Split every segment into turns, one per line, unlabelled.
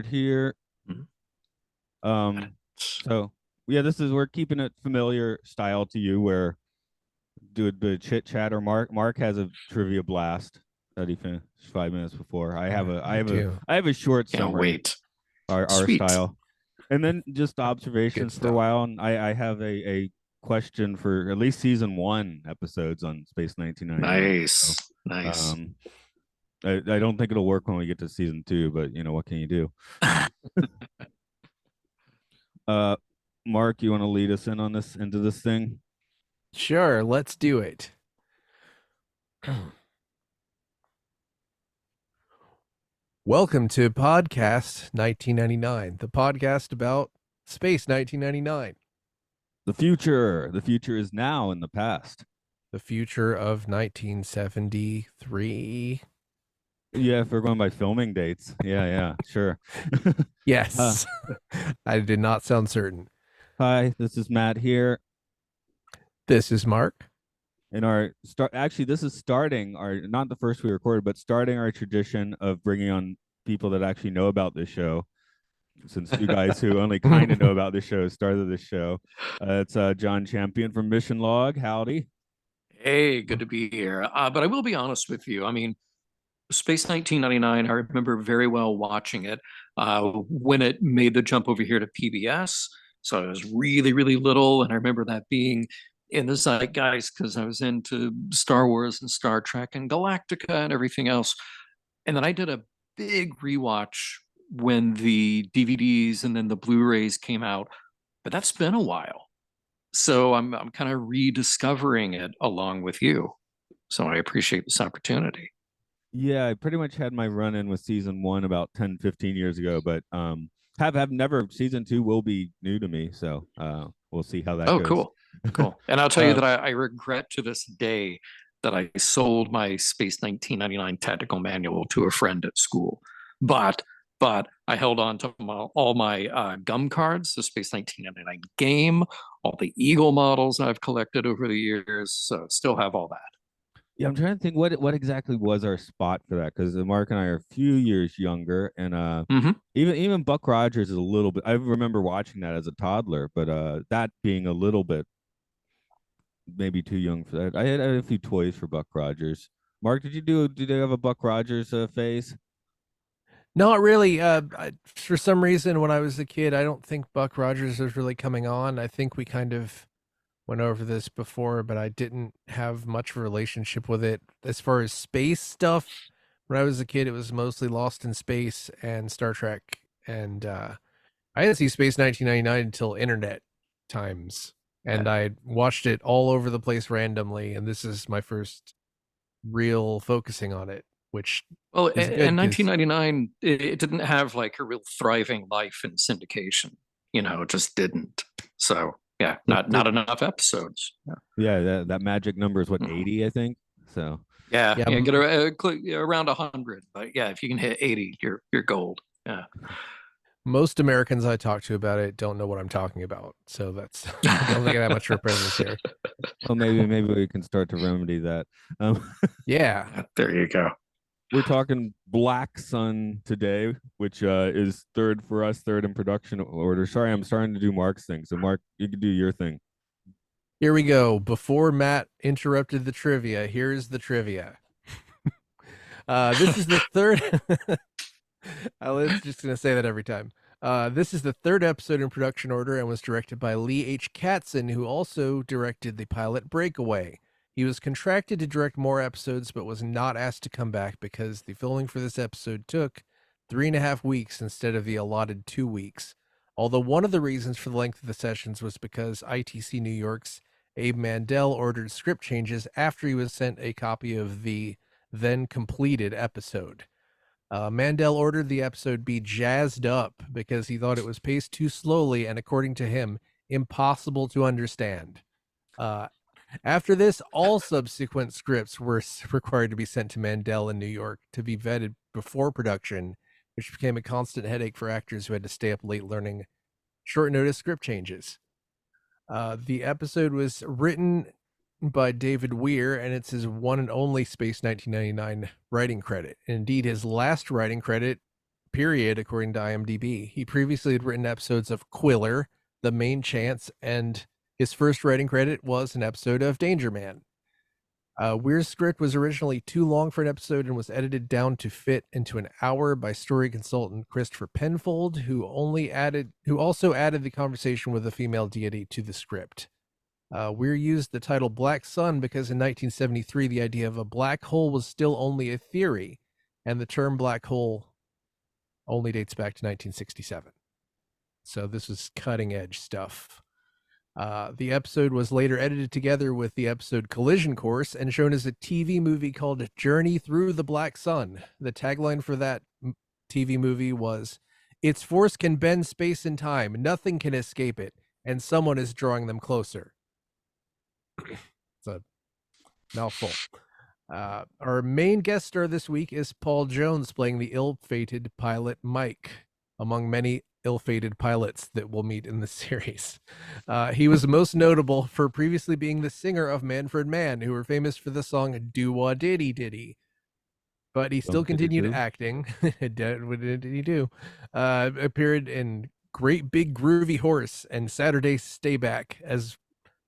here.
Mhm.
So yeah, we're keeping it familiar style to you, where do a bit of chit chat. Or Mark has a trivia blast that he finished 5 minutes before.
I do.
I have a short
Can't
summary.
wait.
Our
Sweet.
style, and then just
Good
observations for a
stuff.
while. And I have a question for at least season one episodes on Space 1999. So,
Nice. Nice.
um, I don't think it'll work when we get to season two, but what can you do? Uh, Mark, you want to lead us in on this into this thing?
Sure, let's do it. Welcome to Podcast 1999, the podcast about Space 1999,
The future is now in the past.
the future of 1973.
Yeah, if we're going by filming dates. Yeah, sure.
Yes, I did not sound certain.
Hi, this is Matt here.
This is Mark.
And our start actually this is starting our not the first we recorded, but starting our tradition of bringing on people that actually know about this show. Since two guys who only kind of know about this show started this show. It's John Champion from Mission Log. Howdy.
Hey, good to be here. But I will be honest with you. I mean, Space 1999, I remember very well watching it when it made the jump over here to PBS. So I was really, really little. And I remember that being in the zeitgeist because I was into Star Wars and Star Trek and Galactica and everything else. And then I did a big rewatch when the DVDs and then the Blu-rays came out. But that's been a while. So I'm kind of rediscovering it along with you. So I appreciate this opportunity.
Yeah, I pretty much had my run in with season one about 10, 15 years ago, but have never season two will be new to me, so we'll see how that
Oh,
goes.
cool. Cool. And I'll tell you
Uh,
that I regret to this day that I sold my Space 1999 tactical manual to a friend at school. But I held on to all my gum cards, the Space 1999 game, all the Eagle models I've collected over the years. So still have all that.
Yeah, I'm trying to think what exactly was our spot for that, because Mark and I are a few years younger, and
Hmm.
even Buck Rogers is a little bit. I remember watching that as a toddler, but that being a little bit maybe too young for that. I had a few toys for Buck Rogers. Mark, did you have a Buck Rogers phase?
Not really. For some reason, when I was a kid, I don't think Buck Rogers was really coming on. I think we kind of went over this before, but I didn't have much of a relationship with it. As far as space stuff, when I was a kid, it was mostly Lost in Space and Star Trek. And I didn't see Space 1999 until internet times. And I watched it all over the place randomly. And this is my first real focusing on it, which
Well,
is good
in
because
1999, it didn't have like a real thriving life in syndication. It just didn't. So yeah, not enough episodes. Yeah,
Yeah, that magic number is what, 80, I think. So
yeah,
yeah,
get around 100. But yeah, if you can hit 80, you're gold. Yeah.
most Americans I talk to about it don't know what I'm talking about. So that's I don't think I have much of a presence here.
well, maybe we can start to remedy that.
Yeah.
There you go.
We're talking Black Sun today, which is third for us, third in production order. Sorry, I'm starting to do Mark's thing. So Mark, you can do your thing.
Here we go. Before Matt interrupted the trivia, here's the trivia. This is the third. I was just going to say that every time. This is the third episode in production order and was directed by Lee H. Katzin, who also directed the pilot Breakaway. He was contracted to direct more episodes, but was not asked to come back because the filming for this episode took 3.5 weeks instead of the allotted 2 weeks. Although one of the reasons for the length of the sessions was because ITC New York's Abe Mandel ordered script changes after he was sent a copy of the then completed episode. Mandel ordered the episode be jazzed up because he thought it was paced too slowly and, according to him, impossible to understand. After this, all subsequent scripts were required to be sent to Mandel in New York to be vetted before production, which became a constant headache for actors who had to stay up late learning short notice script changes. The episode was written by David Weir, and it's his one and only Space 1999 writing credit. Indeed, his last writing credit period, according to IMDb. He previously had written episodes of Quiller, The Main Chance, and his first writing credit was an episode of Danger Man. Weir's script was originally too long for an episode and was edited down to fit into an hour by story consultant Christopher Penfold, who also added the conversation with a female deity to the script. Weir used the title Black Sun because in 1973 the idea of a black hole was still only a theory, and the term black hole only dates back to 1967. So this was cutting edge stuff. The episode was later edited together with the episode Collision Course and shown as a TV movie called Journey Through the Black Sun. The tagline for that TV movie was, "Its force can bend space and time. Nothing can escape it. And someone is drawing them closer." It's a mouthful. Our main guest star this week is Paul Jones, playing the ill-fated pilot Mike, among many ill-fated pilots that we'll meet in the series. He was most notable for previously being the singer of Manfred Mann, who were famous for the song "Do-Wah Diddy Diddy." But he still continued acting. What did he do? Appeared in Great Big Groovy Horse and Saturday Stay Back, as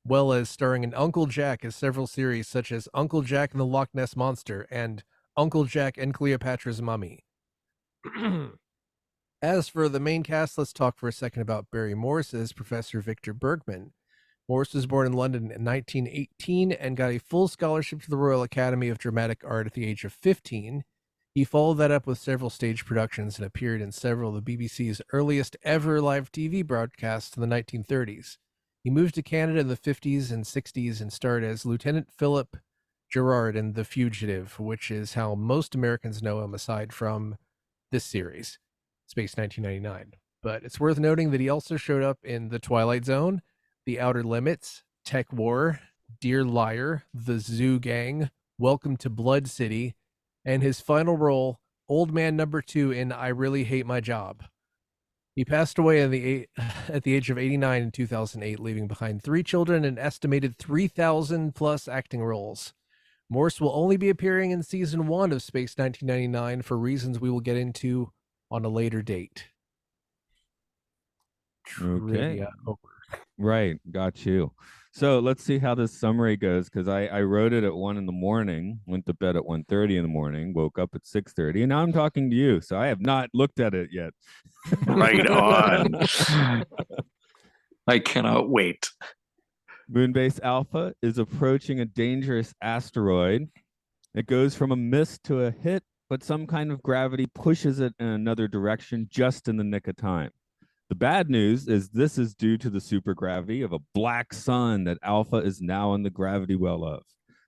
well as starring in Uncle Jack as several series such as Uncle Jack and the Loch Ness Monster and Uncle Jack and Cleopatra's Mummy. As for the main cast, let's talk for a second about Barry Morse as Professor Victor Bergman. Morse was born in London in 1918 and got a full scholarship to the Royal Academy of Dramatic Art at the age of 15. He followed that up with several stage productions and appeared in several of the BBC's earliest ever live TV broadcasts in the 1930s. He moved to Canada in the 50s and 60s and starred as Lieutenant Philip Gerard in The Fugitive, which is how most Americans know him aside from this series, Space 1999. But it's worth noting that he also showed up in The Twilight Zone, The Outer Limits, Tech War, Dear Liar, The Zoo Gang, Welcome to Blood City, and his final role, Old Man Number 2 in I Really Hate My Job. He passed away at the age of 89 in 2008, leaving behind 3 children and an estimated 3,000 plus acting roles. Morse will only be appearing in season 1 of Space 1999 for reasons we will get into on a later date.
Okay.
Over.
Right. Got you. So let's see how this summary goes, because I wrote it at 1 a.m, went to bed at 1:30 a.m, woke up at 6:30, and now I'm talking to you. So I have not looked at it yet.
Right on. I cannot wait.
Moonbase Alpha is approaching a dangerous asteroid. It goes from a miss to a hit, but some kind of gravity pushes it in another direction just in the nick of time. The bad news is this is due to the supergravity of a black sun that Alpha is now in the gravity well of.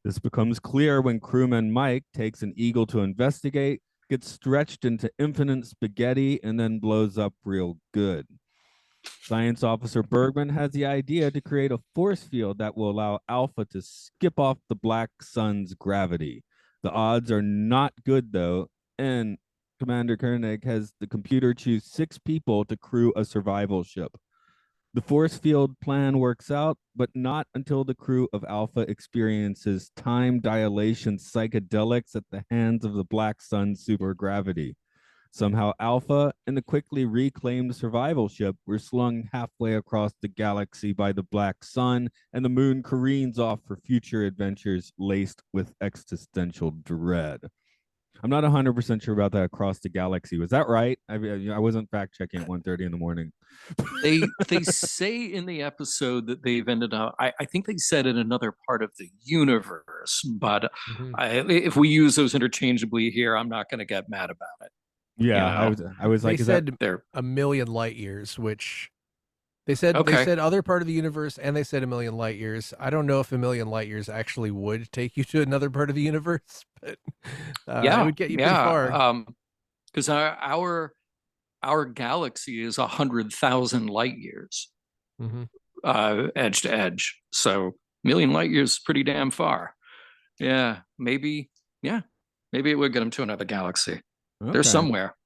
This becomes clear when crewman Mike takes an eagle to investigate, gets stretched into infinite spaghetti, and then blows up real good. Science officer Bergman has the idea to create a force field that will allow Alpha to skip off the black sun's gravity. The odds are not good, though, and Commander Koenig has the computer choose 6 people to crew a survival ship. The force field plan works out, but not until the crew of Alpha experiences time dilation psychedelics at the hands of the black sun's supergravity. Somehow Alpha and the quickly reclaimed survival ship were slung halfway across the galaxy by the black sun, and the moon careens off for future adventures laced with existential dread. I'm not 100% sure about that across the galaxy. Was that right? I wasn't fact checking at 1:30 in the morning.
They say in the episode that they've ended up, I think they said in another part of the universe, but if we use those interchangeably here, I'm not going to get mad about it.
Yeah, I was like,
they said they're a million light years, which they said other part of the universe, and they said a million light years. I don't know if a million light years actually would take you to another part of the universe, but it would get you pretty far.
Because our galaxy is 100,000 light years, edge to edge. So a million light years is pretty damn far. Yeah, maybe it would get them to another galaxy. Okay. They're somewhere.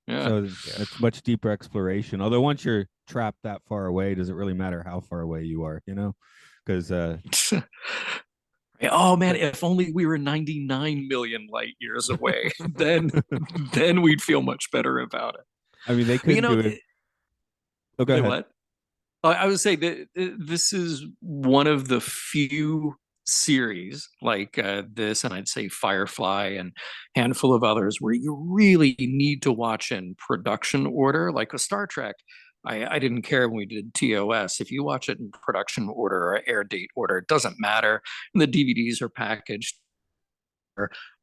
Yeah.
So it's much deeper exploration. Although once you're trapped that far away, does it really matter how far away you are? Because
oh man, if only we were 99 million light years away, then we'd feel much better about it.
I mean, they
But
couldn't do it. Oh, go
Say
ahead.
what? I would say that this is one of the few series like this, and I'd say Firefly and a handful of others, where you really need to watch in production order. Like with Star Trek, I didn't care when we did TOS. If you watch it in production order or air date order, it doesn't matter. And the DVDs are packaged.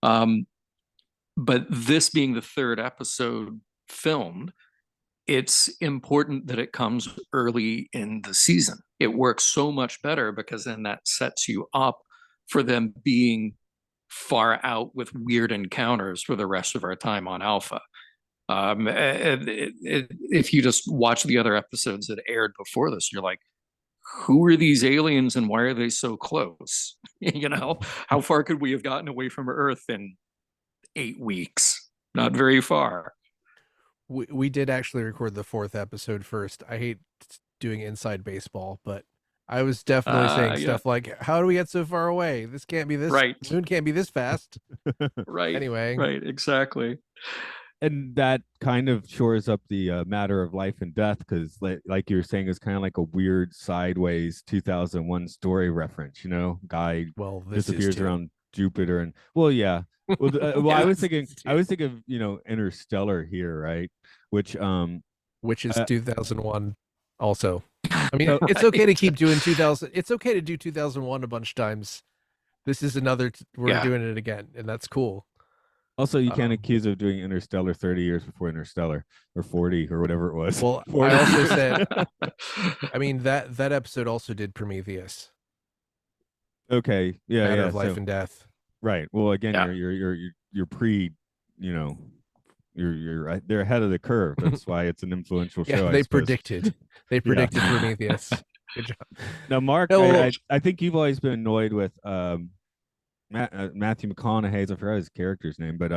Um, but this being the third episode filmed, it's important that it comes early in the season. It works so much better because then that sets you up for them being far out with weird encounters for the rest of our time on Alpha. If you just watch the other episodes that aired before this, you're like, who are these aliens and why are they so close? You know, how far could we have gotten away from Earth in 8 weeks? Not very far.
We did actually record the fourth episode first. I hate doing inside baseball, but I was definitely saying stuff like, how do we get so far away? This can't be this
right.
Moon can't be this fast.
Right.
Anyway.
Right, exactly.
And that kind of shores up the matter of life and death, because like you were saying, it's kind of like a weird sideways 2001 story reference, you know, guy disappears around Jupiter, and yeah. Well,
Yeah.
I was thinking, you know, Interstellar here, right? Which
is 2001 also. I mean,
Right.
it's okay to keep doing 2000. It's okay to do 2001 a bunch of times. This is another, we're doing it again, and that's cool.
Also, you can't accuse of doing Interstellar 30 years before Interstellar, or 40 or whatever it was.
Well,
40.
I also said, I mean, that episode also did Prometheus.
Okay. Yeah.
Matter
yeah.
of Life and Death.
Right. Well, again, you're pre, you know, you're right. They're ahead of the curve. That's why it's an influential show.
They predicted Prometheus. Good job.
Now, Mark, I think you've always been annoyed with Matthew McConaughey's, I forgot his character's name, but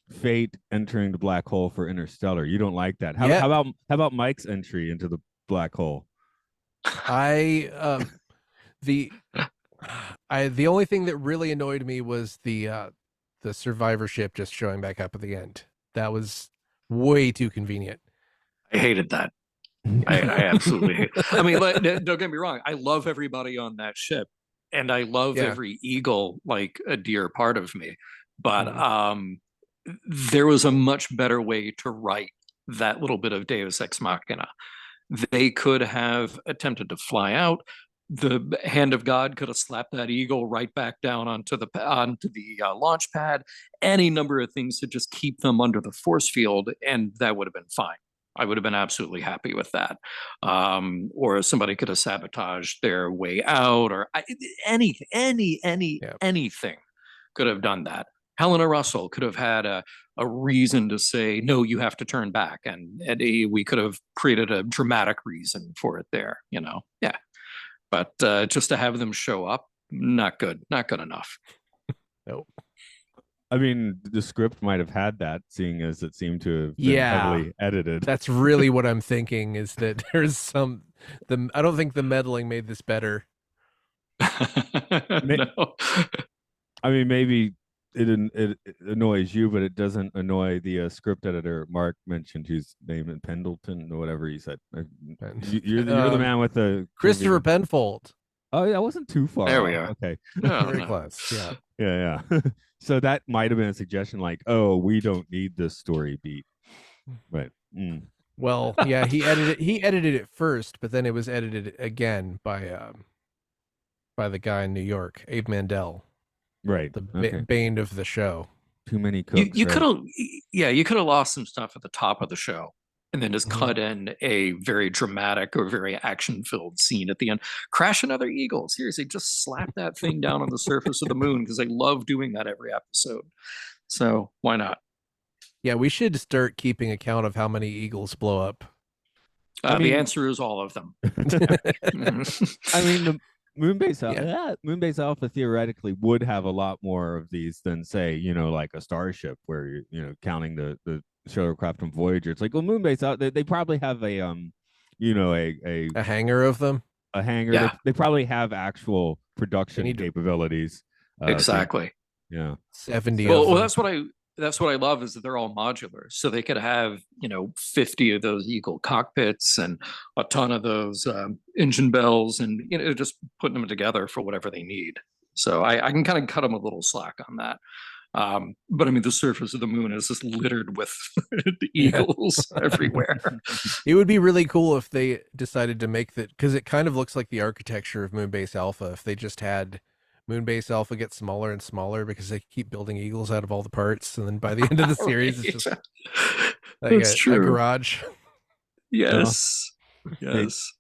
Fate entering the black hole for Interstellar. You don't like that. How about Mike's entry into the black hole?
The only thing that really annoyed me was the survivorship just showing back up at the end. That was way too convenient.
I hated that. I absolutely hate. I mean, don't get me wrong. I love everybody on that ship, and I love every eagle like a dear part of me. But there was a much better way to write that little bit of Deus Ex Machina. They could have attempted to fly out. The hand of God could have slapped that eagle right back down onto the launch pad. Any number of things to just keep them under the force field, and that would have been fine. I would have been absolutely happy with that. Or somebody could have sabotaged their way out, or anything could have done that. Helena Russell could have had a reason to say, no, you have to turn back. And we could have created a dramatic reason for it there, you know? Yeah. But just to have them show up, not good enough.
Nope.
I mean, the script might have had that, seeing as it seemed to have been heavily edited.
That's really what I'm thinking, is that there's I don't think the meddling made this better.
No.
I mean, maybe it annoys you, but it doesn't annoy the script editor Mark mentioned, whose name is Pendleton or whatever he said. You're the man with the
Christopher Penfold.
Oh yeah, I wasn't too far.
There we are.
Okay.
Very close. Yeah.
Yeah. So that might have been a suggestion, like, oh, we don't need this story beat. But
well, yeah, he edited it first, but then it was edited again by the guy in New York, Abe Mandel.
Right.
The bane of the show.
Too many cooks.
You could have lost some stuff at the top of the show, and then just cut in a very dramatic or very action-filled scene at the end. Crash another eagle. Seriously, just slap that thing down on the surface of the moon, because they love doing that every episode. So why not?
Yeah, we should start keeping account of how many eagles blow up.
The answer is all of them.
I mean, the Moonbase Alpha theoretically would have a lot more of these than, say, you know, like a starship, where you're counting the shuttlecraft from Voyager. It's like, well, Moonbase out, they probably have a a
hangar of them.
A hangar.
Yeah.
They probably have actual production capabilities.
Exactly.
Yeah.
70.
Well, that's what that's what I love is that they're all modular. So they could have, 50 of those Eagle cockpits and a ton of those engine bells and, just putting them together for whatever they need. So I can kind of cut them a little slack on that. But I mean, the surface of the moon is just littered with eagles everywhere.
It would be really cool if they decided to make that, because it kind of looks like the architecture of Moonbase Alpha. If they just had Moonbase Alpha get smaller and smaller because they keep building eagles out of all the parts, and then by the end of the series, it's just like
That's
a
true.
garage.
Yes. Yes.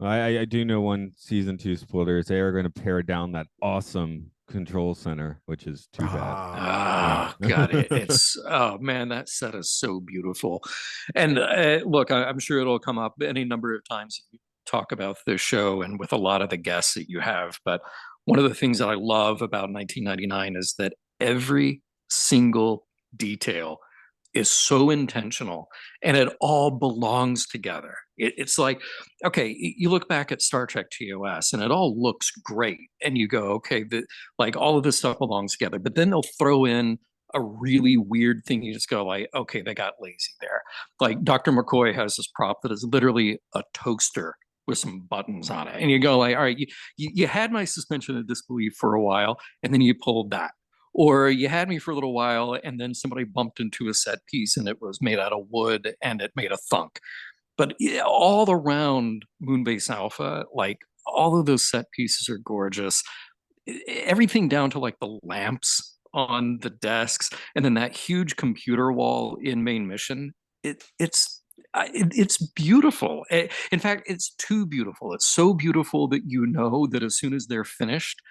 I do know one season 2 spoiler is they are going to pare down that awesome control center, which is too bad.
God, it's oh man, that set is so beautiful. And look, I'm sure it'll come up any number of times you talk about this show and with a lot of the guests that you have. But one of the things that I love about 1999 is that every single detail is so intentional and it all belongs together. It's like, okay, you look back at Star Trek TOS and it all looks great. And you go, okay, like all of this stuff belongs together. But then they'll throw in a really weird thing. You just go like, okay, they got lazy there. Like Dr. McCoy has this prop that is literally a toaster with some buttons on it. And you go like, all right, you had my suspension of disbelief for a while and then you pulled that. Or you had me for a little while and then somebody bumped into a set piece and it was made out of wood and it made a thunk. But all around Moonbase Alpha, like all of those set pieces are gorgeous. Everything down to like the lamps on the desks and then that huge computer wall in main mission. It's beautiful. In fact, it's too beautiful. It's so beautiful that that as soon as they're finished,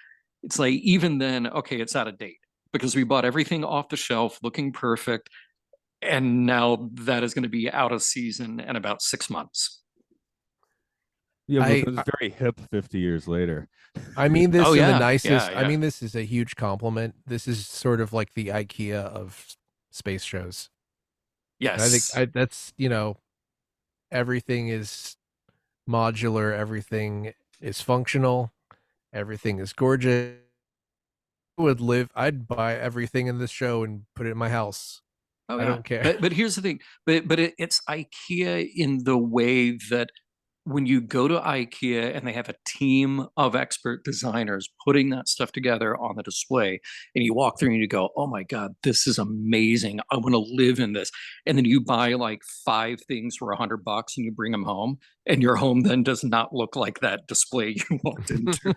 it's like even then, okay, it's out of date because we bought everything off the shelf looking perfect. And now that is going to be out of season in about 6 months.
Yeah, but it's very hip 50 years later.
I mean this in the nicest.
Yeah.
I mean, this is a huge compliment. This is sort of like the IKEA of space shows.
Yes.
And I think that's, everything is modular. Everything is functional. Everything is gorgeous. I'd buy everything in this show and put it in my house.
Oh,
I don't care.
But here's the thing. But it's IKEA in the way that when you go to IKEA and they have a team of expert designers putting that stuff together on the display, and you walk through and you go, "Oh my God, this is amazing! I want to live in this." And then you buy like 5 things for $100 and you bring them home, and your home then does not look like that display you walked into.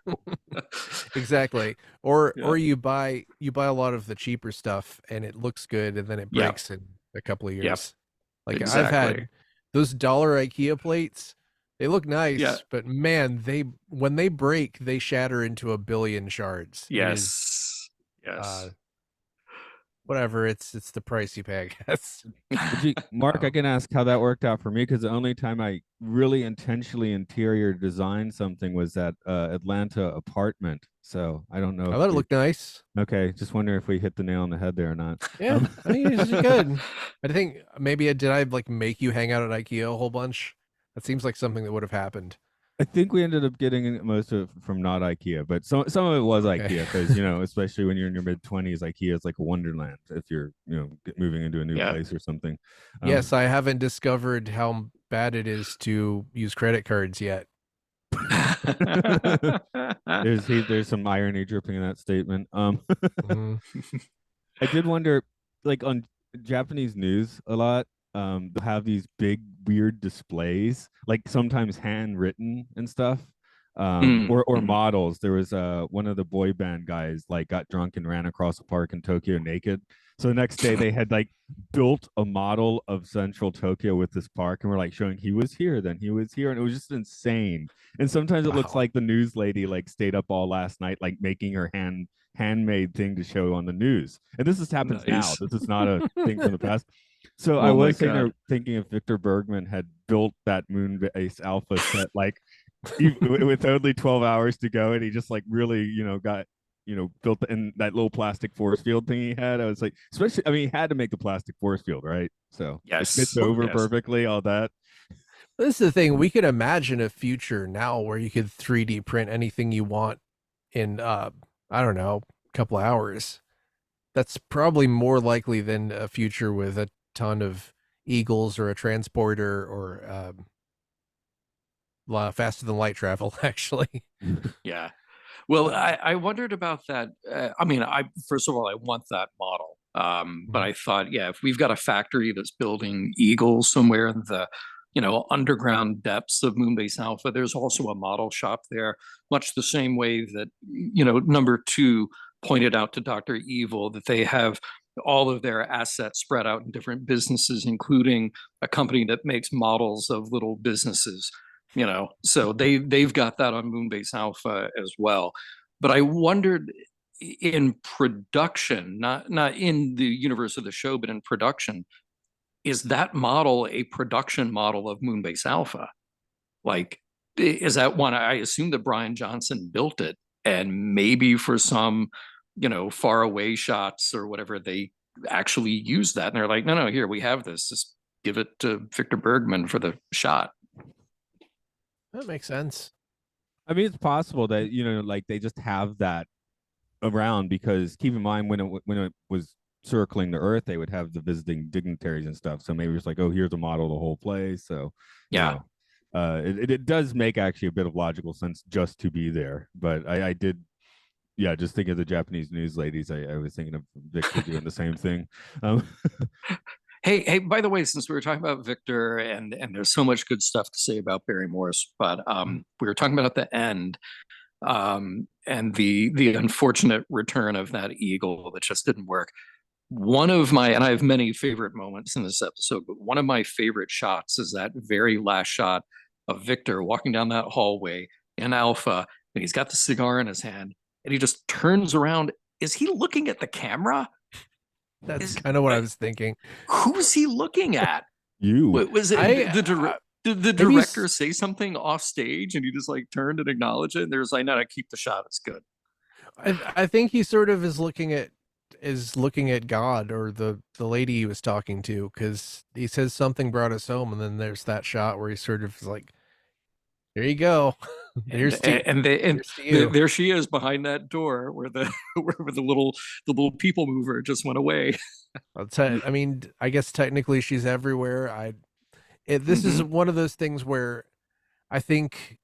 Exactly. Or you buy a lot of the cheaper stuff and it looks good and then it breaks in a couple of years.
Yep.
Like
Exactly.
I've had those dollar IKEA plates. They look nice, but man, when they break, they shatter into a billion shards.
Yes.
Whatever, it's the price you pay, I guess.
Mark, I can ask how that worked out for me because the only time I really intentionally interior designed something was that Atlanta apartment. So I don't know.
I thought it looked nice.
Okay, just wondering if we hit the nail on the head there or not.
Yeah, I mean, it's good. I think maybe did I like make you hang out at IKEA a whole bunch? That seems like something that would have happened.
I think we ended up getting most of it from not IKEA, but some of it was IKEA because especially when you're in your mid-20s, IKEA is like a wonderland if you're moving into a new place or something.
Yes, I haven't discovered how bad it is to use credit cards yet.
There's some irony dripping in that statement. I did wonder, like on Japanese news a lot, they'll have these big weird displays, like sometimes handwritten and stuff, or models. There was one of the boy band guys like got drunk and ran across a park in Tokyo naked. So the next day they had like built a model of central Tokyo with this park and we're like showing he was here, then he was here, and it was just insane. And sometimes it looks like the news lady like stayed up all last night like making her handmade thing to show on the news. And this happens now. This is not a thing from the past. So I was sitting there thinking if Victor Bergman had built that Moonbase Alpha set like with only 12 hours to go, and he just like really got built in that little plastic force field thing he had. I was like, especially, I mean, he had to make the plastic force field, right? So it fits over perfectly, all that.
This is the thing. We could imagine a future now where you could 3D print anything you want in, I don't know, a couple of hours. That's probably more likely than a future with a ton of eagles or a transporter or faster than light travel, actually.
Yeah. Well, I wondered about that. I mean, first of all, I want that model. But I thought, yeah, if we've got a factory that's building Eagles somewhere in the, underground depths of Moonbase Alpha, there's also a model shop there, much the same way that, number two pointed out to Dr. Evil that they have all of their assets spread out in different businesses, including a company that makes models of little businesses. So they've got that on Moonbase Alpha as well. But I wondered, in production, not in the universe of the show, but in production, is that model a production model of Moonbase Alpha? Like, is that one? I assume that Brian Johnson built it, and maybe for some, far away shots or whatever, they actually use that, and they're like, no, here we have this. Just give it to Victor Bergman for the shot.
That makes sense.
I mean, it's possible that like they just have that around, because keep in mind when it was circling the Earth, they would have the visiting dignitaries and stuff. So maybe it's like, oh, here's a model of the whole place. So
Yeah.
It does make actually a bit of logical sense just to be there. But I did, yeah, just think of the Japanese news ladies. I was thinking of Victor doing the same thing.
Hey, by the way, since we were talking about Victor, and there's so much good stuff to say about Barry Morse, but we were talking about at the end, and the unfortunate return of that eagle that just didn't work. One of my, and I have many favorite moments in this episode, but one of my favorite shots is that very last shot of Victor walking down that hallway in Alpha, and he's got the cigar in his hand, and he just turns around. Is he looking at the camera?
That's kind of what I was thinking.
Who's he looking at?
You.
Was it did the director say something off stage and he just like turned and acknowledged it? And there's like, no, keep the shot. It's good.
I think he sort of is looking at God or the lady he was talking to, because he says something brought us home, and then there's that shot where he sort of is like, "Here you go."
Here's there she is behind that door where the where the little people mover just went away.
I mean, I guess technically she's everywhere. This is one of those things where I think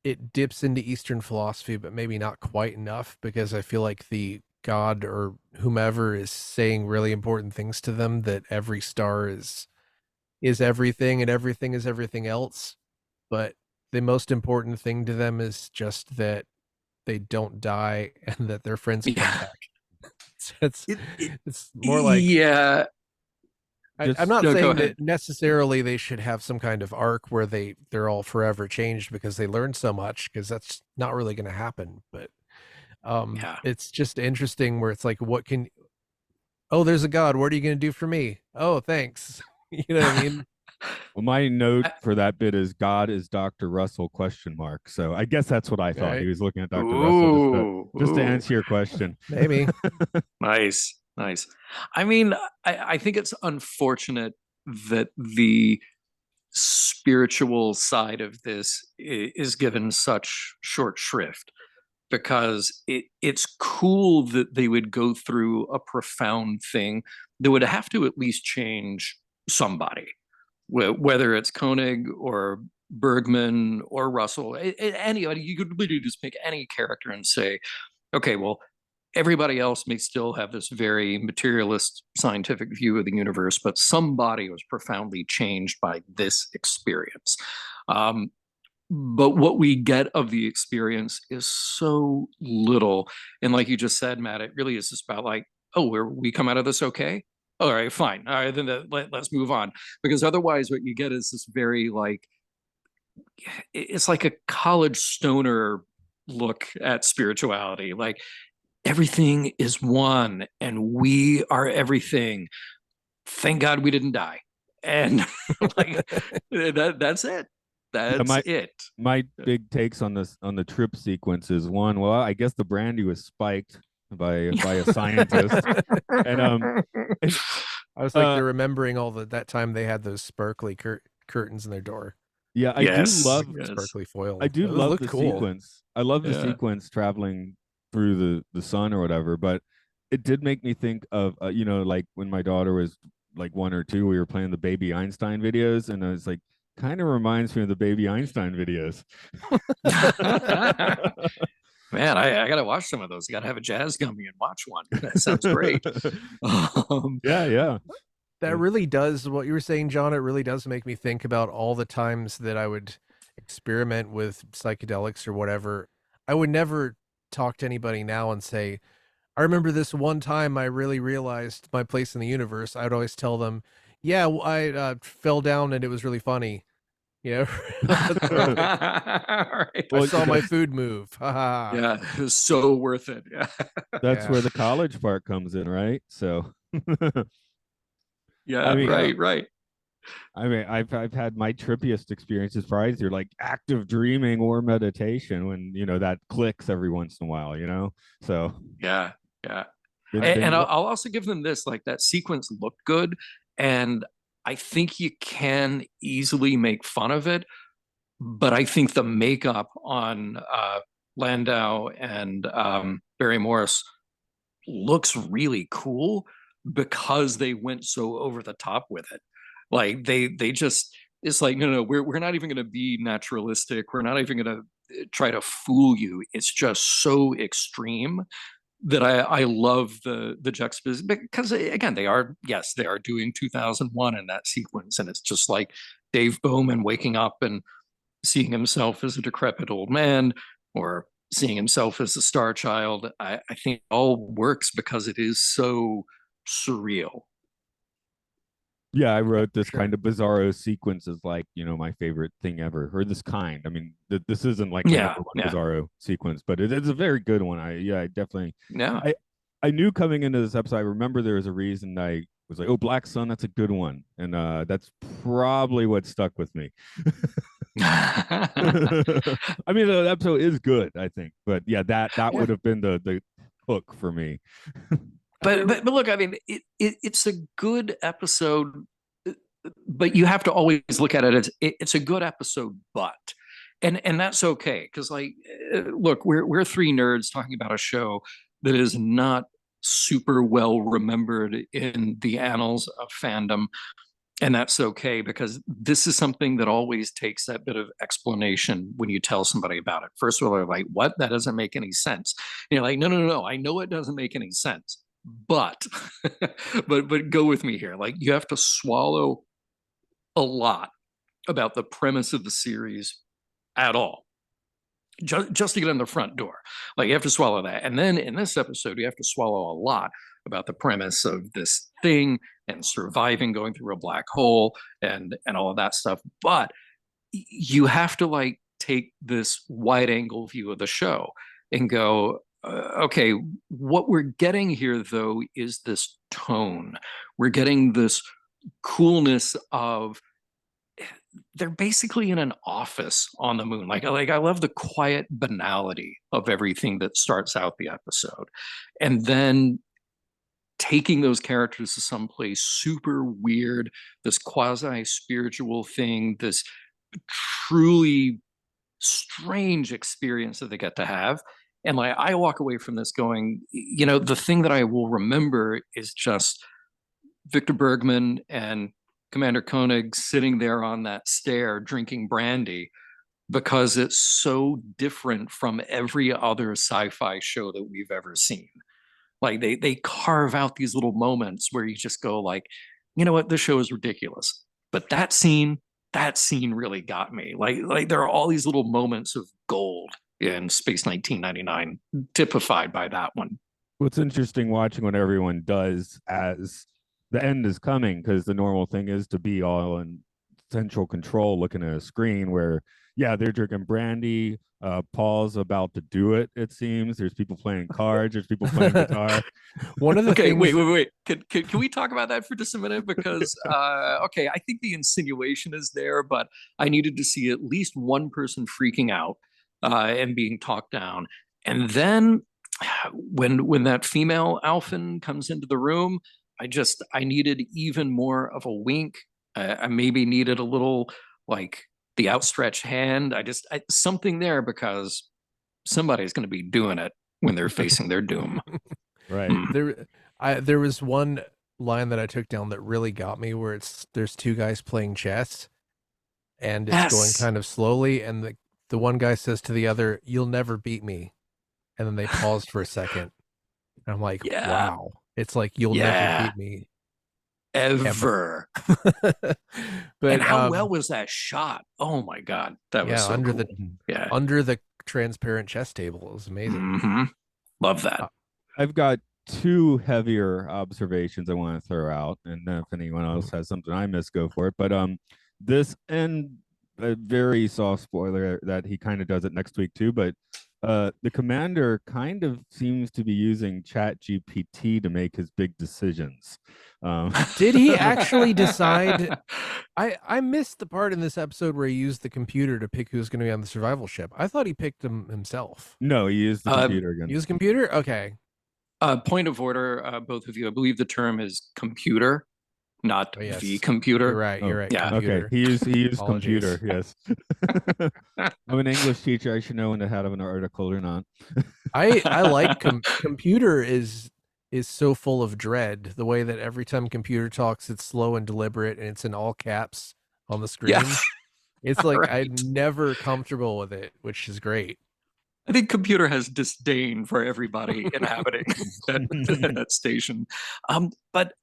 it dips into Eastern philosophy, but maybe not quite enough, because I feel like the god or whomever is saying really important things to them, that every star is everything and everything is everything else. But the most important thing to them is just that they don't die and that their friends come back. It's more like,
yeah.
I'm not saying that necessarily they should have some kind of arc where they're all forever changed because they learned so much, because that's not really going to happen. But it's just interesting where it's like, there's a god. What are you going to do for me? Oh, thanks. You know what I mean?
Well, my note for that bit is God is Dr. Russell ? So I guess that's what I thought. He was looking at Dr. Russell just to answer your question.
Maybe.
Nice. I mean, I think it's unfortunate that the spiritual side of this is given such short shrift, because it's cool that they would go through a profound thing that would have to at least change somebody, whether it's Koenig or Bergman or Russell, anybody. You could literally just pick any character and say, okay, well, everybody else may still have this very materialist scientific view of the universe, but somebody was profoundly changed by this experience. But what we get of the experience is so little. And like you just said, Matt, it really is just about like, oh, we come out of this okay? All right, fine. All right, then let's move on. Because otherwise what you get is this very like, it's like a college stoner look at spirituality. Like, everything is one and we are everything. Thank God we didn't die. And like that's it. That's it.
My big takes on the trip sequence is one, well, I guess the brandy was spiked by a scientist. And
I was like, they're remembering all that time they had those sparkly curtains in their door.
Yeah, I do love
sparkly foil.
I do love the sequence. I love the sequence traveling through the sun or whatever, but it did make me think of like when my daughter was like 1 or 2, we were playing the Baby Einstein videos, and I was like, kind of reminds me of the Baby Einstein videos.
Man, I gotta watch some of those. I gotta have a jazz gummy and watch one. That sounds great.
Yeah, yeah.
That really does, what you were saying, John, it really does make me think about all the times that I would experiment with psychedelics or whatever. I would never talk to anybody now and say, I remember this one time I really realized my place in the universe. I'd always tell them, yeah, I fell down and it was really funny. You know,
Right.
I saw my food move.
Yeah, it was so worth it. Yeah.
That's
Yeah.
where the college part comes in, right? So
Yeah,
I mean,
right.
I've had my trippiest experiences probably through like active dreaming or meditation when that clicks every once in a while, So
Yeah, yeah.
been
And I'll also give them this, like that sequence looked good, and I think you can easily make fun of it, but I think the makeup on Landau and Barry Morris looks really cool because they went so over the top with it. Like they just, it's like, no, we're not even going to be naturalistic. We're not even going to try to fool you. It's just so extreme that I love the juxtaposition, because again, they are doing 2001 in that sequence, and it's just like Dave Bowman waking up and seeing himself as a decrepit old man, or seeing himself as a star child. I think it all works because it is so surreal.
Yeah, I wrote this
Sure.
kind of bizarro sequence as like, my favorite thing ever, or this kind. I mean, this isn't like my
Yeah,
number one
yeah,
bizarro sequence, but it's a very good one. I definitely,
yeah.
I knew coming into this episode, I remember there was a reason I was like, oh, Black Sun, that's a good one. And that's probably what stuck with me. I mean, the episode is good, I think, but yeah, that
Yeah.
would have been the hook for me.
But look, I mean, it's a good episode, but you have to always look at it as it's a good episode, but and that's okay, because like, look, we're three nerds talking about a show that is not super well remembered in the annals of fandom, and that's okay, because this is something that always takes that bit of explanation when you tell somebody about it. First of all, they're like, what? That doesn't make any sense. And you're like, no, I know it doesn't make any sense, but but go with me here. Like, you have to swallow a lot about the premise of the series at all, just to get in the front door. Like, you have to swallow that. And then in this episode, you have to swallow a lot about the premise of this thing and surviving going through a black hole and all of that stuff. But you have to like take this wide angle view of the show and go, okay, what we're getting here though is this tone. We're getting this coolness of, they're basically in an office on the moon. Like I love the quiet banality of everything that starts out the episode, and then taking those characters to someplace super weird, this quasi spiritual thing, this truly strange experience that they get to have. And like, I walk away from this going, the thing that I will remember is just Victor Bergman and Commander Koenig sitting there on that stair drinking brandy, because it's so different from every other sci-fi show that we've ever seen. Like, they carve out these little moments where you just go like, you know what, this show is ridiculous, but that scene really got me. Like there are all these little moments of gold in Space 1999, typified by that one.
What's interesting watching what everyone does as the end is coming, because the normal thing is to be all in central control looking at a screen where, yeah, they're drinking brandy. Paul's about to do it, it seems. There's people playing cards, there's people playing guitar.
One of the
Okay,
things...
wait. Can we talk about that for just a minute? Because okay, I think the insinuation is there, but I needed to see at least one person freaking out and being talked down. And then when that female Alphen comes into the room, I needed even more of a wink. I maybe needed a little, like, the outstretched hand. Something there, because somebody's going to be doing it when they're facing their doom.
Right.
There was one line that I took down that really got me, where there's two guys playing chess, and it's going
Yes.
kind of slowly, and the one guy says to the other, "You'll never beat me," and then they pause for a second, and I'm like,
Yeah.
wow, it's like you'll never beat me
ever.
but
and how well was that shot? Oh my God, that was so
under
cool.
under the transparent chess table. It was amazing.
Love that.
I've got two heavier observations I want to throw out, and then if anyone else has something I missed, go for it. But this, and a very soft spoiler that he kind of does it next week too, but the commander kind of seems to be using Chat GPT to make his big decisions.
Did he actually decide? I missed the part in this episode where he used the computer to pick who's going to be on the survival ship. I thought he picked him himself.
No, he used the computer again.
Use computer? Okay.
Point of order, both of you. I believe the term is computer, not the computer.
You're right. You're right.
Yeah.
Computer.
Okay. He used
Apologies.
computer. Yes. I'm an English teacher. I should know when to have an article or not.
I like computer is so full of dread. The way that every time computer talks, it's slow and deliberate, and it's in all caps on the screen.
Yeah.
It's like
Right.
I'm never comfortable with it, which is great.
I think computer has disdain for everybody inhabiting that station. But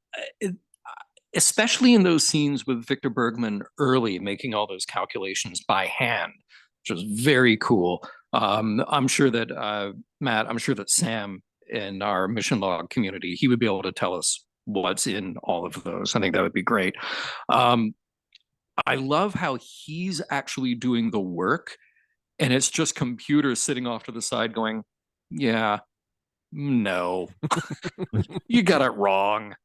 especially in those scenes with Victor Bergman early, making all those calculations by hand, which was very cool. I'm sure that Matt, I'm sure that Sam in our mission log community, he would be able to tell us what's in all of those. I think that would be great. I love how he's actually doing the work, and it's just computers sitting off to the side going, yeah, no, you got it wrong.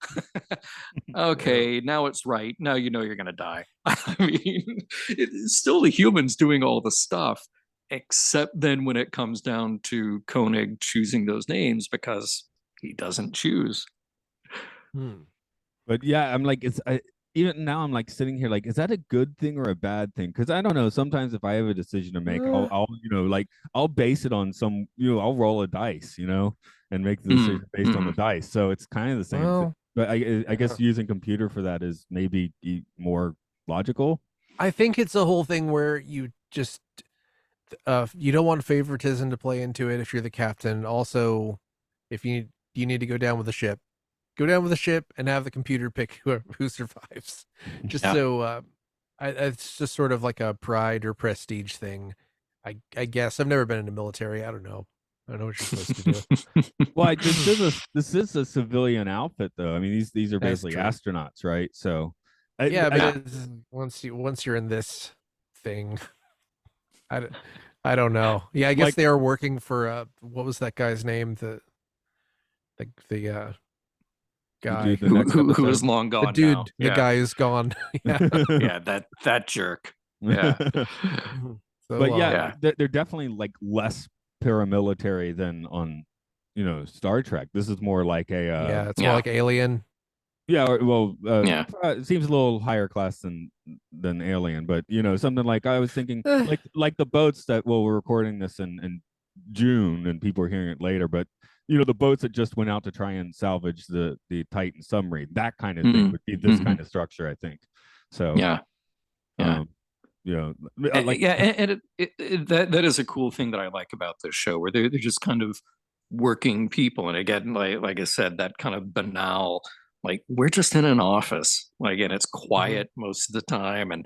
Okay, now it's right. Now you know you're going to die. I mean, it's still the humans doing all the stuff, except then when it comes down to Koenig choosing those names because he doesn't choose.
But yeah, I'm like, even now I'm like sitting here like, is that a good thing or a bad thing? Because I don't know. Sometimes if I have a decision to make, I'll I'll base it on some, I'll roll a dice, and make the decision based on the dice. So it's kind of the same thing. But I guess using computer for that is maybe more logical.
I think it's a whole thing where you just you don't want favoritism to play into it if you're the captain. Also, if you need to go down with the ship, go down with the ship and have the computer pick who survives. Just so it's just sort of like a pride or prestige thing. I guess I've never been in the military. I don't know what you're supposed to do.
Well, this is a civilian outfit, though. I mean, these are basically astronauts, right? So,
once you're in this thing, I don't know. Yeah, I guess they are working for what was that guy's name? The guy
who is long gone.
The dude,
now.
The guy is gone.
Yeah, that jerk. Yeah.
So,
but they're definitely like less paramilitary than on, Star Trek. This is more like a
it's more like Alien.
Yeah, it seems a little higher class than Alien, but something like I was thinking like the boats that we're recording this in June and people are hearing it later, but the boats that just went out to try and salvage the Titan submarine, that kind of thing would be this kind of structure, I think. So
and that is a cool thing that I like about this show, where they're just kind of working people, and again, like I said, that kind of banal, like we're just in an office, and it's quiet most of the time, and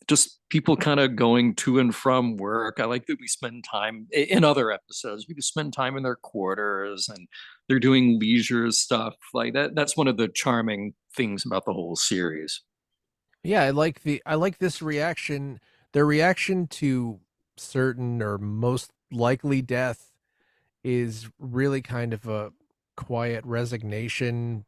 just people kind of going to and from work. I like that we spend time in other episodes. We just spend time in their quarters, and they're doing leisure stuff like that. That's one of the charming things about the whole series.
Yeah, I like this reaction. Their reaction to certain or most likely death is really kind of a quiet resignation,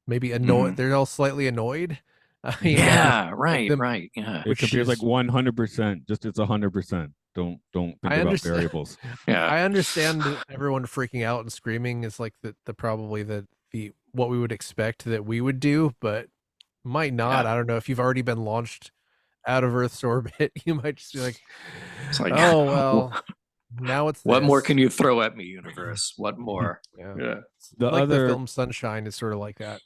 maybe annoyed. They're all slightly annoyed.
Right. Yeah,
it appears like 100%. Just it's 100%. Don't think about variables.
Yeah,
I understand everyone freaking out and screaming is like the probably the what we would expect that we would do, but might not. I don't know if you've already been launched out of Earth's orbit. You might just be like, oh well. Now it's
What more
this.
can you throw at me, universe? What more?
Yeah.
Yeah.
The
Like the
other
film Sunshine is sort of like that.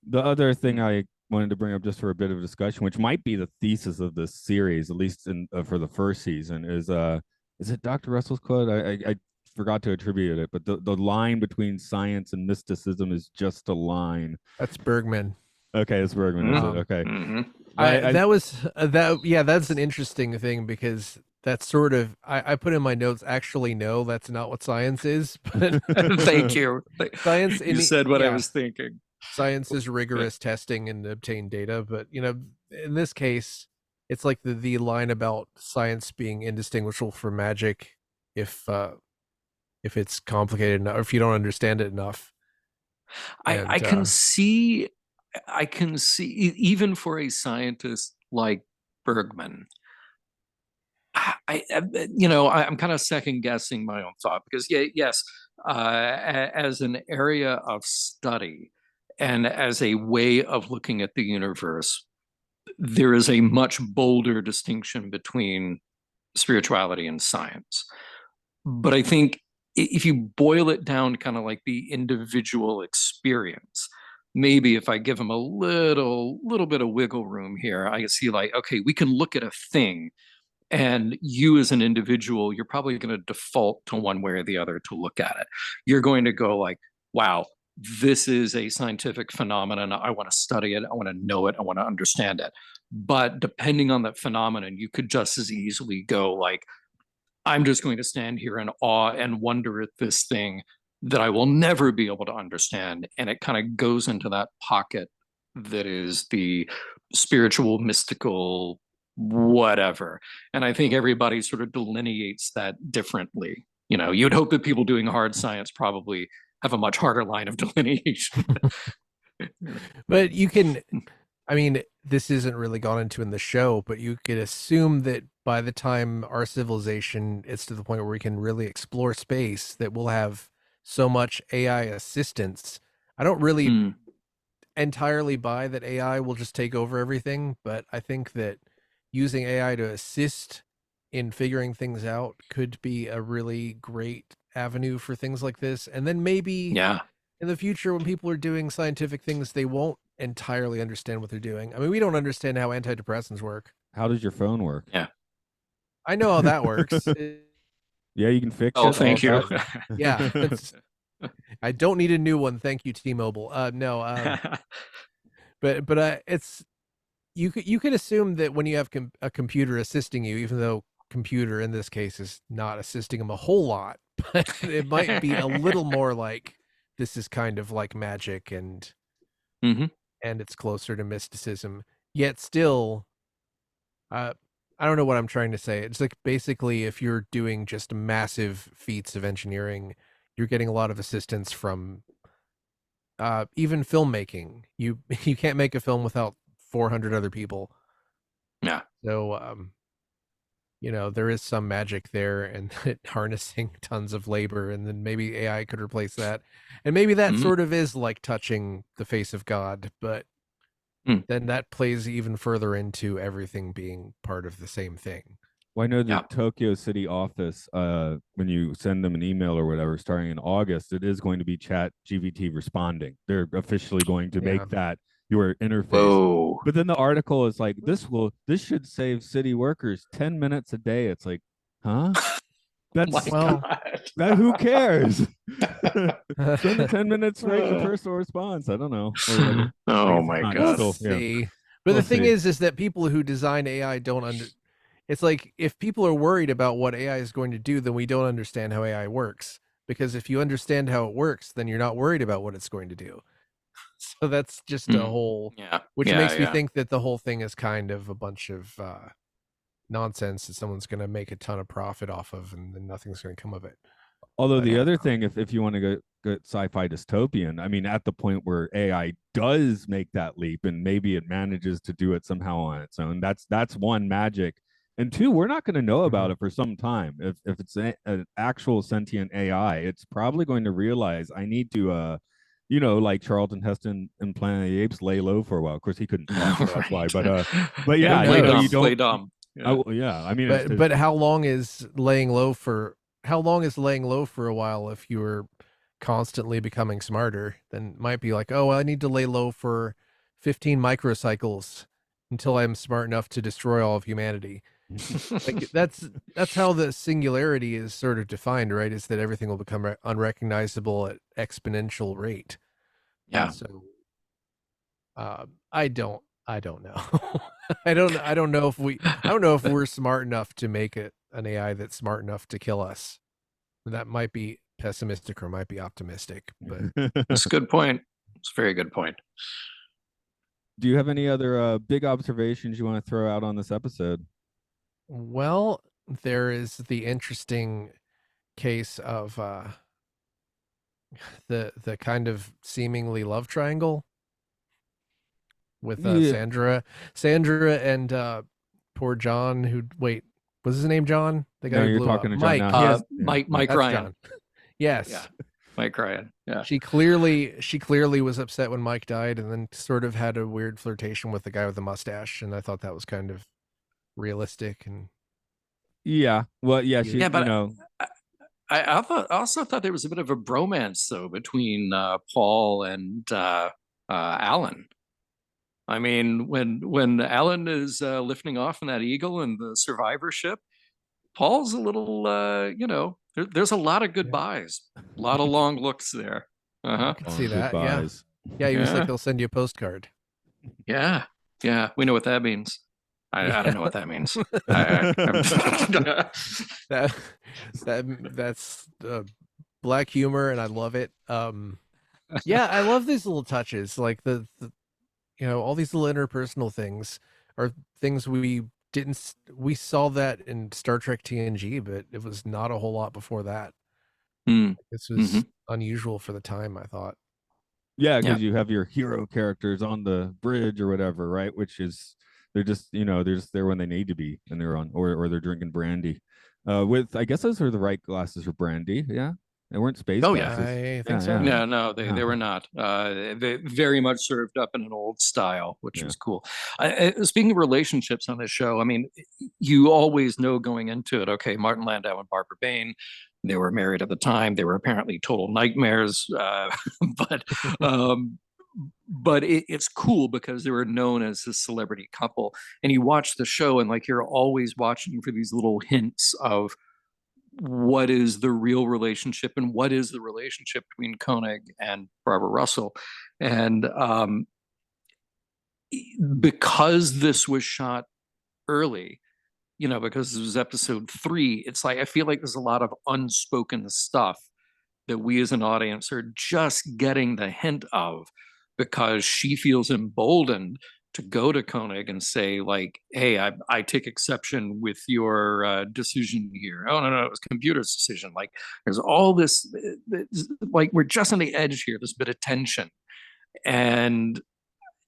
the other thing I wanted to bring up just for a bit of discussion, which might be the thesis of this series, at least in for the first season, is it Dr. Russell's quote? I forgot to attribute it, but the line between science and mysticism is just a line.
That's Bergman.
Okay, it's Bergman, is it?
Um,
Okay.
Mhm.
That was that's an interesting thing because that's sort of I put in my notes, actually no, that's not what science is, but
Thank you.
science
You said what I was thinking.
science is rigorous testing and obtain data, but in this case it's like the line about science being indistinguishable from magic if it's complicated enough, or if you don't understand it enough.
I can see even for a scientist like Bergman, I'm kind of second guessing my own thought because yes, as an area of study and as a way of looking at the universe, there is a much bolder distinction between spirituality and science. But I think if you boil it down to kind of like the individual experience, maybe if I give them a little bit of wiggle room here, I see like, okay, we can look at a thing, and you as an individual, you're probably going to default to one way or the other to look at it. You're going to go like, wow, this is a scientific phenomenon. I want to study it. I want to know it. I want to understand it. But depending on that phenomenon, you could just as easily go like, I'm just going to stand here in awe and wonder at this thing that I will never be able to understand. And it kind of goes into that pocket that is the spiritual, mystical, whatever. And I think everybody sort of delineates that differently. You'd hope that people doing hard science probably have a much harder line of delineation.
But you can, this isn't really gone into in the show, but you could assume that by the time our civilization is to the point where we can really explore space, that we'll have so much AI assistance. I don't really entirely buy that AI will just take over everything, but I think that using AI to assist in figuring things out could be a really great avenue for things like this. And then maybe in the future, when people are doing scientific things, they won't entirely understand what they're doing. We don't understand how antidepressants work.
How does your phone work?
Yeah.
I know how that works.
Yeah, you can fix it.
Oh, thank you.
Yeah. I don't need a new one. Thank you, T-Mobile. No. But it's you could assume that when you have a computer assisting you, even though computer in this case is not assisting them a whole lot, but it might be a little more like this is kind of like magic and it's closer to mysticism. Yet still, I don't know what I'm trying to say. It's like basically if you're doing just massive feats of engineering, you're getting a lot of assistance from even filmmaking. You can't make a film without 400 other people.
Yeah.
So there is some magic there, and harnessing tons of labor, and then maybe AI could replace that. And maybe that sort of is like touching the face of God, but then that plays even further into everything being part of the same thing.
Well, I know the Tokyo City office, when you send them an email or whatever, starting in August, it is going to be Chat GPT responding. They're officially going to make that your interface.
Whoa.
But then the article is like, this should save city workers 10 minutes a day. It's like, huh? That's who cares? Spend the 10 minutes writing a personal response. I don't know.
Oh my God.
But the thing is that people who design AI it's like if people are worried about what AI is going to do, then we don't understand how AI works. Because if you understand how it works, then you're not worried about what it's going to do. So that's just a whole, which makes me think that the whole thing is kind of a bunch of nonsense that someone's going to make a ton of profit off of, and then nothing's going to come of it.
Although the other thing, if you want to go sci-fi dystopian, at the point where AI does make that leap, and maybe it manages to do it somehow on its own, that's one magic. And two, we're not going to know about it for some time. If it's an actual sentient AI, it's probably going to realize I need to, like Charlton Heston in Planet of the Apes, lay low for a while. Of course, he couldn't talk, so that's why. But yeah,
play dumb.
Yeah,
but how long is laying low for how long is laying low for a while if you're constantly becoming smarter? Then might be like, oh, I need to lay low for 15 microcycles until I'm smart enough to destroy all of humanity. Like that's how the singularity is sort of defined, right? Is that everything will become unrecognizable at exponential rate.
Yeah.
So I don't know. I don't know if we're smart enough to make it an AI that's smart enough to kill us. That might be pessimistic or might be optimistic, but
That's a good point. It's a very good point.
Do you have any other big observations you want to throw out on this episode?
well, there is the interesting case of the kind of seemingly love triangle with
Yeah.
Sandra and poor John, who was his name John? The guy
No,
who
you're
blew up.
talking to John
Mike.
now. He has-
Mike
That's
Ryan.
John. Yes.
Yeah. Mike Ryan. Yeah.
She clearly was upset when Mike died, and then sort of had a weird flirtation with the guy with the mustache, and I thought that was kind of realistic. And
Yeah. Well, yeah, she,
Yeah, but
you know,
I also thought there was a bit of a bromance though between Paul and Alan. I mean, when Alan is lifting off in that Eagle and the survivor ship, Paul's a little, there's a lot of goodbyes, a lot of long looks there.
I could see that. Yeah,
goodbyes.
yeah. He was like,
Yeah.
he'll send you a postcard.
Yeah, we know what that means. I don't know what that means.
That's black humor, and I love it. Yeah, I love these little touches, like the all these little interpersonal things are things we saw that in Star Trek TNG, but it was not a whole lot before that. This was unusual for the time, I thought.
Yeah, because you have your hero characters on the bridge or whatever, right? Which is they're just there when they need to be, and they're on or they're drinking brandy. With I guess those are the right glasses for brandy. Yeah, they weren't space glasses.
I think so.
Yeah.
No, they were not. They very much served up in an old style, which was cool. Speaking of relationships on this show, I mean, you always know going into it, okay, Martin Landau and Barbara Bain, they were married at the time. They were apparently total nightmares, but it's cool because they were known as a celebrity couple. And you watch the show, and like you're always watching for these little hints of what is the real relationship and what is the relationship between Koenig and Barbara Russell. And because this was shot early, because this was episode 3, it's like I feel like there's a lot of unspoken stuff that we as an audience are just getting the hint of, because she feels emboldened to go to Koenig and say, like, hey, I take exception with your decision here. Oh, no, it was computer's decision. Like, there's all this, like, we're just on the edge here, this bit of tension. And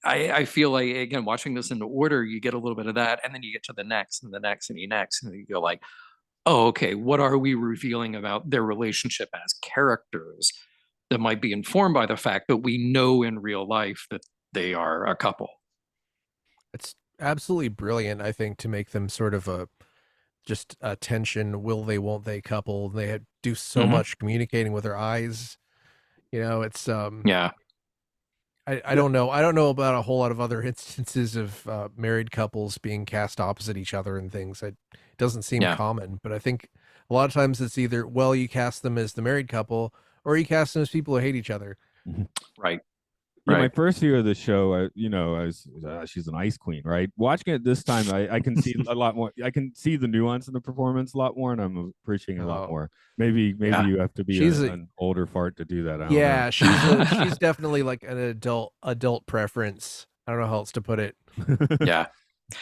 I feel like, again, watching this in order, you get a little bit of that, and then you get to the next and the next and the next, and you go like, oh, okay, what are we revealing about their relationship as characters that might be informed by the fact that we know in real life that they are a couple?
It's absolutely brilliant, I think, to make them sort of just a tension, will they, won't they couple. They do so much communicating with their eyes. It's
Yeah.
I don't know. I don't know about a whole lot of other instances of married couples being cast opposite each other and things. It doesn't seem common, but I think a lot of times it's either, well, you cast them as the married couple, or you cast them as people who hate each other.
Right.
Yeah, my first view of the show, I was she's an ice queen, right? Watching it this time, I can see a lot more. I can see the nuance in the performance a lot more, and I'm appreciating it a lot more. Maybe you have to be an older fart to do that. I don't know.
She's definitely like an adult preference. I don't know how else to put it.
Yeah.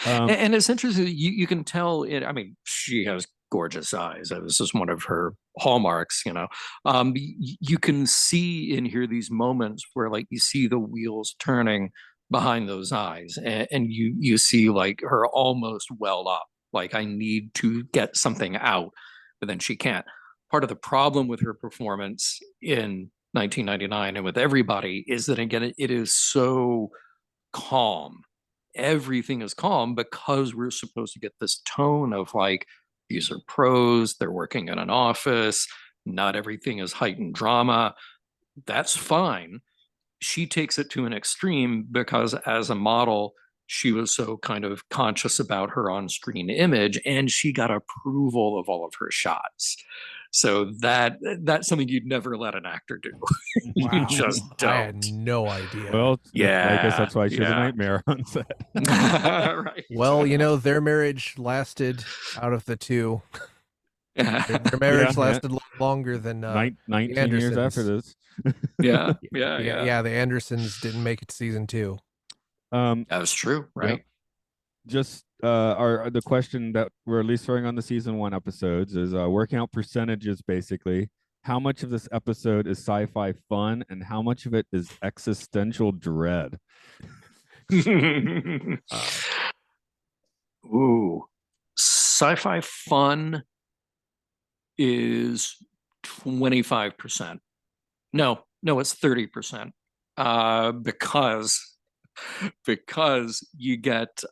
And it's interesting. You can tell it. I mean, she has gorgeous eyes. This is one of her hallmarks. You can see and hear these moments where, like, you see the wheels turning behind those eyes, and you see like her almost well up. Like, I need to get something out, but then she can't. Part of the problem with her performance in 1999 and with everybody is that, again, it is so calm. Everything is calm because we're supposed to get this tone of like, These are pros. They're working in an office. Not everything is heightened drama. That's fine. She takes it to an extreme because as a model, she was so kind of conscious about her on-screen image, and she got approval of all of her shots. So that's something you'd never let an actor do. You
Wow.
just
I had
don't.
no idea.
Well,
Yeah,
I guess that's why she's a
yeah.
nightmare on set.
Right.
Well, you know, their marriage lasted out of the two. Their marriage
Yeah, yeah.
lasted longer than
19 years after
Andersons.
this.
Yeah, yeah.
The Andersons didn't make it to season 2.
That was true, right?
Just the question that we're at least throwing on the season 1 episodes is working out percentages. Basically, how much of this episode is sci-fi fun and how much of it is existential dread?
Ooh, sci-fi fun is 25%. No, it's 30%. Because you get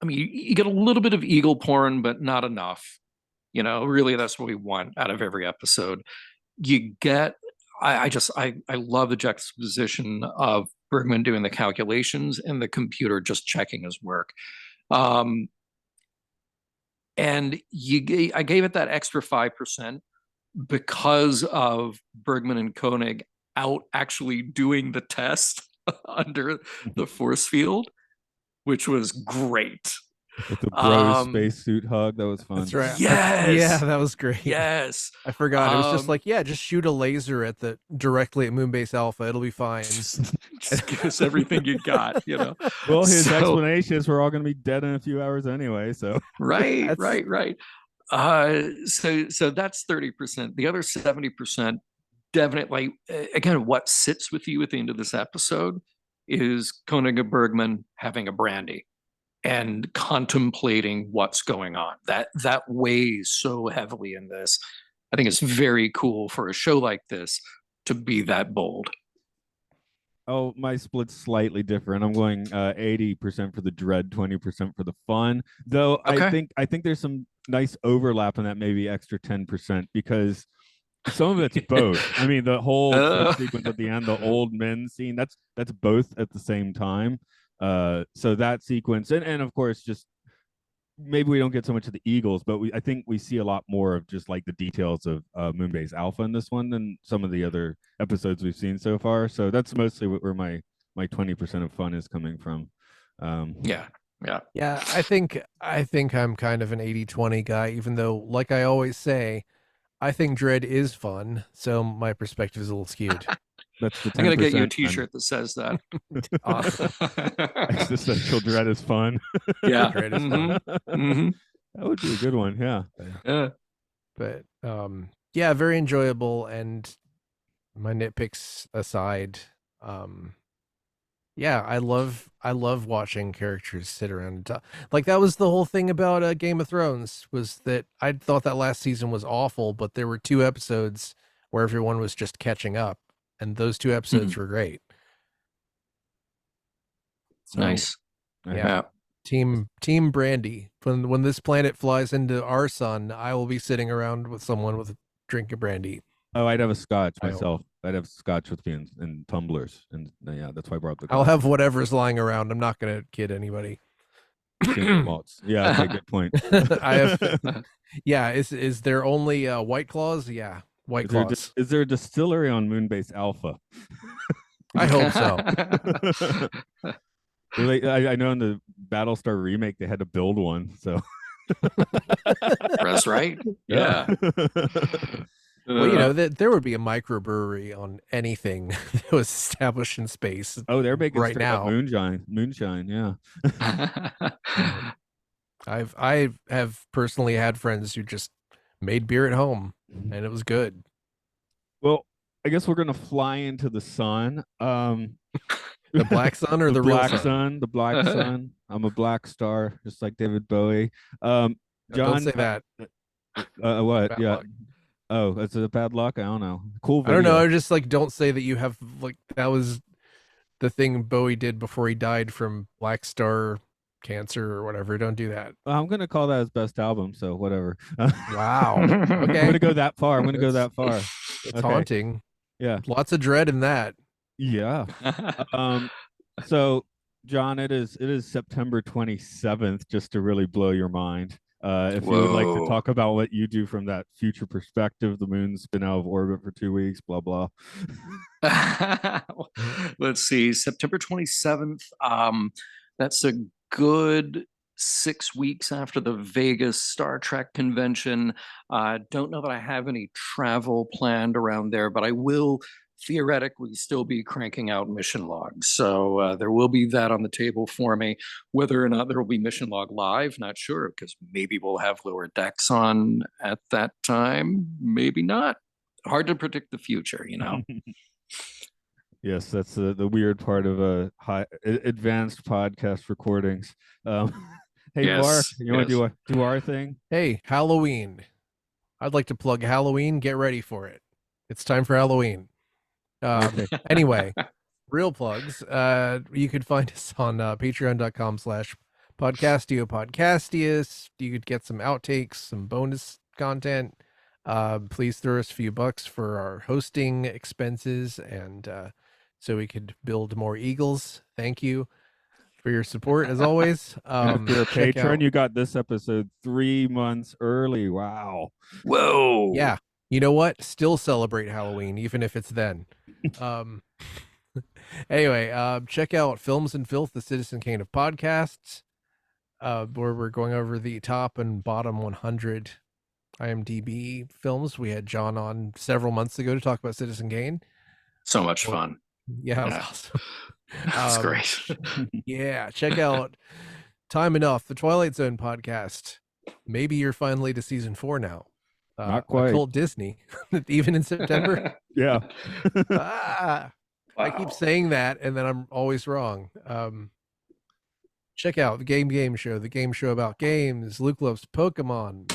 you get a little bit of eagle porn, but not enough. Really that's what we want out of every episode. You get I love the juxtaposition of Bergman doing the calculations and the computer just checking his work. And I gave it that extra 5% because of Bergman and Koenig out actually doing the test under the force field, which was great.
With the bro spacesuit hug, that was fun.
That's right.
Yes.
Yeah, that was great.
Yes.
I forgot. It was just like, just shoot a laser directly at Moonbase Alpha. It'll be fine.
Just give us everything you got,
Well, his explanation is we're all going to be dead in a few hours anyway. So
right. So that's 30%. The other 70%, definitely, again, what sits with you at the end of this episode is Koenig and Bergman having a brandy and contemplating what's going on. That weighs so heavily in this. I think it's very cool for a show like this to be that bold.
Oh, my split's slightly different. I'm going 80% for the dread, 20% for the fun. Though
Okay.
I think there's some nice overlap in that, maybe extra 10%, because some of it's both. I mean, the whole sequence at the end, the old men scene, that's both at the same time. So that sequence, and of course, just maybe we don't get so much of the Eagles, but I think we see a lot more of just like the details of Moonbase Alpha in this one than some of the other episodes we've seen so far. So that's mostly where my 20% of fun is coming from.
Yeah.
I think I'm kind of an 80-20 guy, even though, like I always say, I think dread is fun, so my perspective is a little skewed.
That's the 10%.
I'm gonna get you a T-shirt that says that.
Awesome.
Existential dread is fun.
Yeah,
Dread is fun.
Mm-hmm.
That would be a good one. Yeah.
But very enjoyable. And my nitpicks aside, I love watching characters sit around and talk. Like, that was the whole thing about Game of Thrones, was that I thought that last season was awful, but there were 2 episodes where everyone was just catching up, and those 2 episodes were great. So,
nice.
Yeah. Team Brandy. When this planet flies into our sun, I will be sitting around with someone with a drink of brandy.
Oh, I'd have a scotch myself. I'd have scotch with me and tumblers, and yeah, that's why I brought the.
I'll have whatever's lying around. I'm not gonna kid anybody.
Malts. Yeah, okay, good point.
I have. Yeah, is there only White Claws? Yeah, White Claws.
Is there a distillery on Moonbase Alpha?
I hope so.
I know in the Battlestar remake they had to build one, so.
That's right. Yeah.
Well, there would be a microbrewery on anything that was established in space.
Oh, they're making
right now
moonshine. Yeah.
I have personally had friends who just made beer at home, and it was good.
Well, I guess we're gonna fly into the sun.
The black sun or the real
black
sun?
sun? The black sun. I'm a black star, just like David Bowie. John,
don't say that.
What?
Bad
Yeah.
luck.
Oh, is it bad luck? I don't know. Cool video.
I don't know. I just don't say that you have that was the thing Bowie did before he died from Black Star cancer or whatever. Don't do that.
I'm gonna call that his best album, so whatever.
Wow.
I'm
Okay.
gonna go that far. I'm gonna go
That's-
that far.
It's
Okay.
haunting.
Yeah.
Lots of dread in that.
Yeah. So John, it is September 27th, just to really blow your mind. If you would like to
Whoa.
talk about what you do from that future perspective, the moon's been out of orbit for 2 weeks, blah blah.
Let's see, September 27th. That's a good 6 weeks after the Vegas Star Trek convention. Don't know that I have any travel planned around there, but I will theoretically still be cranking out mission logs. So there will be that on the table for me. Whether or not there will be mission log live, not sure, because maybe we'll have lower decks on at that time. Maybe not. Hard to predict the future, you know.
Yes, that's the weird part of advanced podcast recordings. Hey, Mark,
Yes,
you want
yes.
to do our thing?
Hey, Halloween. I'd like to plug Halloween. Get ready for it. It's time for Halloween. Anyway, real plugs. You could find us on patreon.com/podcastius. You could get some outtakes, some bonus content. Please throw us a few bucks for our hosting expenses, and so we could build more eagles. Thank you for your support as always.
If you're a
Check
patron,
out-
you got this episode 3 months early. Wow.
Whoa.
Yeah. You know what? Still celebrate Halloween, even if it's then. Anyway, check out Films and Filth, the Citizen Kane of podcasts, where we're going over the top and bottom 100 IMDb films. We had John on several months ago to talk about Citizen Kane.
So much fun.
Yeah, it was
Yeah.
awesome.
That's great.
Yeah, check out Time Enough, the Twilight Zone podcast. Maybe you're finally to season 4 now.
Not quite.
Occult Disney, even in September.
Yeah.
I keep saying that, and then I'm always wrong. Check out the Game Show, the game show about games. Luke loves Pokemon.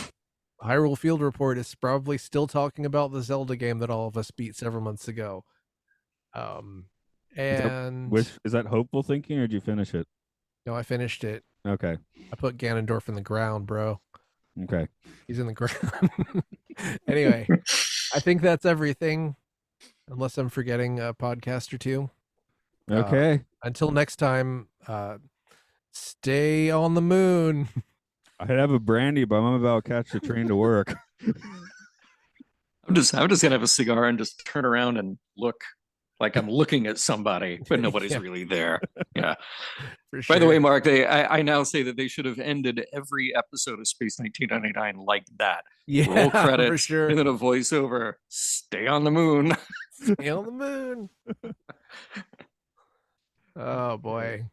Hyrule Field Report is probably still talking about the Zelda game that all of us beat several months ago. And
Is that hopeful thinking, or did you finish it?
no, I finished it.
Okay.
I put Ganondorf in the ground, bro.
Okay.
He's in the ground. Anyway, I think that's everything, unless I'm forgetting a podcast or two.
Okay.
Until next time, stay on the moon.
I have a brandy, but I'm about to catch the train to work.
I'm just gonna have a cigar and just turn around and look like I'm looking at somebody, but nobody's
Yeah.
really there. Yeah.
For
By the
sure.
way, Mark, I now say that they should have ended every episode of Space 1999 like that.
Yeah,
Roll
for
credits
sure.
and then a voiceover. Stay on the moon.
Stay on the moon. Oh boy.